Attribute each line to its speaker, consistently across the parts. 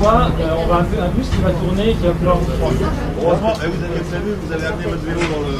Speaker 1: fois, on va un bus qui va tourner et qui va pouvoir vous prendre.
Speaker 2: Heureusement, et vous avez prévu, vous allez amener votre vélo dans le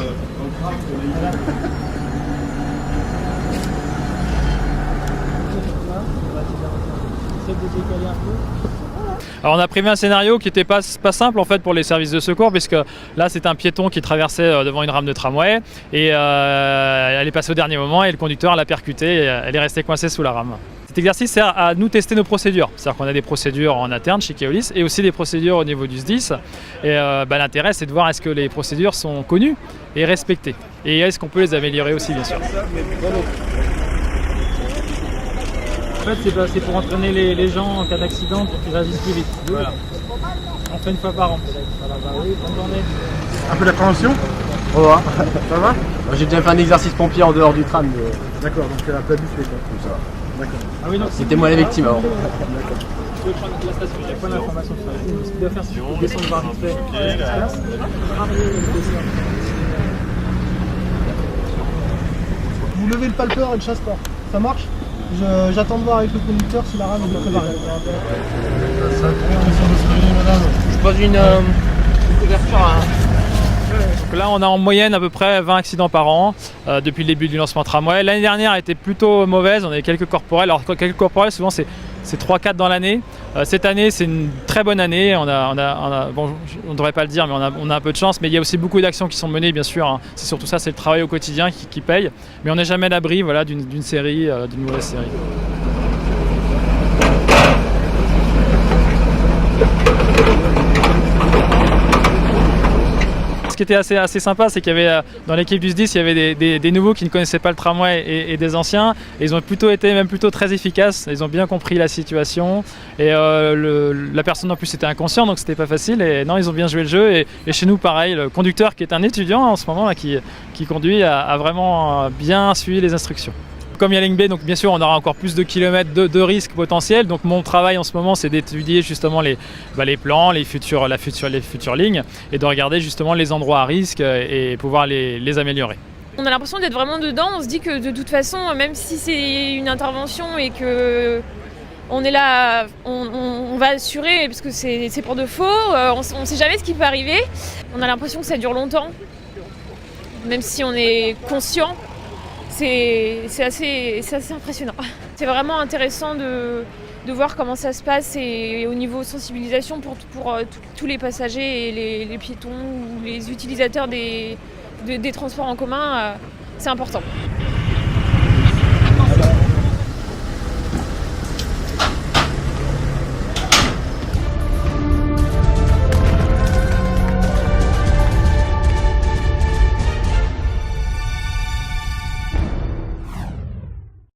Speaker 1: Alors on a prévu un scénario qui n'était pas simple en fait pour les services de secours, puisque là c'est un piéton qui traversait devant une rame de tramway et elle est passée au dernier moment et le conducteur l'a percutée et elle est restée coincée sous la rame. Cet exercice sert à nous tester nos procédures, c'est-à-dire qu'on a des procédures en interne chez Keolis et aussi des procédures au niveau du SDIS. Et l'intérêt c'est de voir est-ce que les procédures sont connues et respectées et est-ce qu'on peut les améliorer aussi bien sûr. En fait, c'est pour entraîner les gens en cas d'accident pour qu'ils réagissent plus vite. Voilà. On fait une fois par an. Voilà, bah oui, bonne journée.
Speaker 2: Un peu d'appréhension.
Speaker 3: Au revoir.
Speaker 2: Ça va?
Speaker 3: J'ai déjà fait un exercice pompier en dehors du tram. Mais...
Speaker 2: D'accord, donc un peu habitué quoi. Tout ça. D'accord.
Speaker 1: Ah oui,
Speaker 3: c'était moi la victime avant.
Speaker 1: D'accord. Vous pouvez prendre la station, il y a pas d'informations sur la. Ce qu'il doit faire, c'est qu'il descend voir vite fait.
Speaker 4: Vous levez le palpeur et le chasse-port. Ça marche? J'attends de voir avec le conducteur si la rame est bien préparée.
Speaker 3: Je pose une couverture à...
Speaker 1: Donc là, on a en moyenne à peu près 20 accidents par an depuis le début du lancement tramway. L'année dernière était plutôt mauvaise, on avait quelques corporels. Alors quelques corporels, souvent c'est 3-4 dans l'année. Cette année, c'est une très bonne année. On ne devrait pas le dire, mais on a un peu de chance. Mais il y a aussi beaucoup d'actions qui sont menées, bien sûr. Hein. C'est surtout ça, c'est le travail au quotidien qui paye. Mais on n'est jamais à l'abri voilà, d'une série, d'une mauvaise série. Ce qui était assez sympa, c'est qu'il y avait dans l'équipe du SDIS, il y avait des nouveaux qui ne connaissaient pas le tramway et des anciens. Et ils ont été très efficaces. Ils ont bien compris la situation. Et la personne en plus était inconsciente, donc c'était pas facile. Et non, ils ont bien joué le jeu. Et chez nous, pareil, le conducteur qui est un étudiant en ce moment, là, qui conduit, a vraiment bien suivi les instructions. Comme il y a ligne B, donc bien sûr on aura encore plus de kilomètres de risques potentiels. Donc mon travail en ce moment c'est d'étudier justement les plans, les futures lignes et de regarder justement les endroits à risque et pouvoir les améliorer.
Speaker 5: On a l'impression d'être vraiment dedans, on se dit que de toute façon, même si c'est une intervention et que on est là, on va assurer parce que c'est pour de faux, on ne sait jamais ce qui peut arriver. On a l'impression que ça dure longtemps, même si on est conscient. C'est assez impressionnant. C'est vraiment intéressant de voir comment ça se passe et au niveau sensibilisation pour tous les passagers et les piétons ou les utilisateurs des transports en commun, c'est important.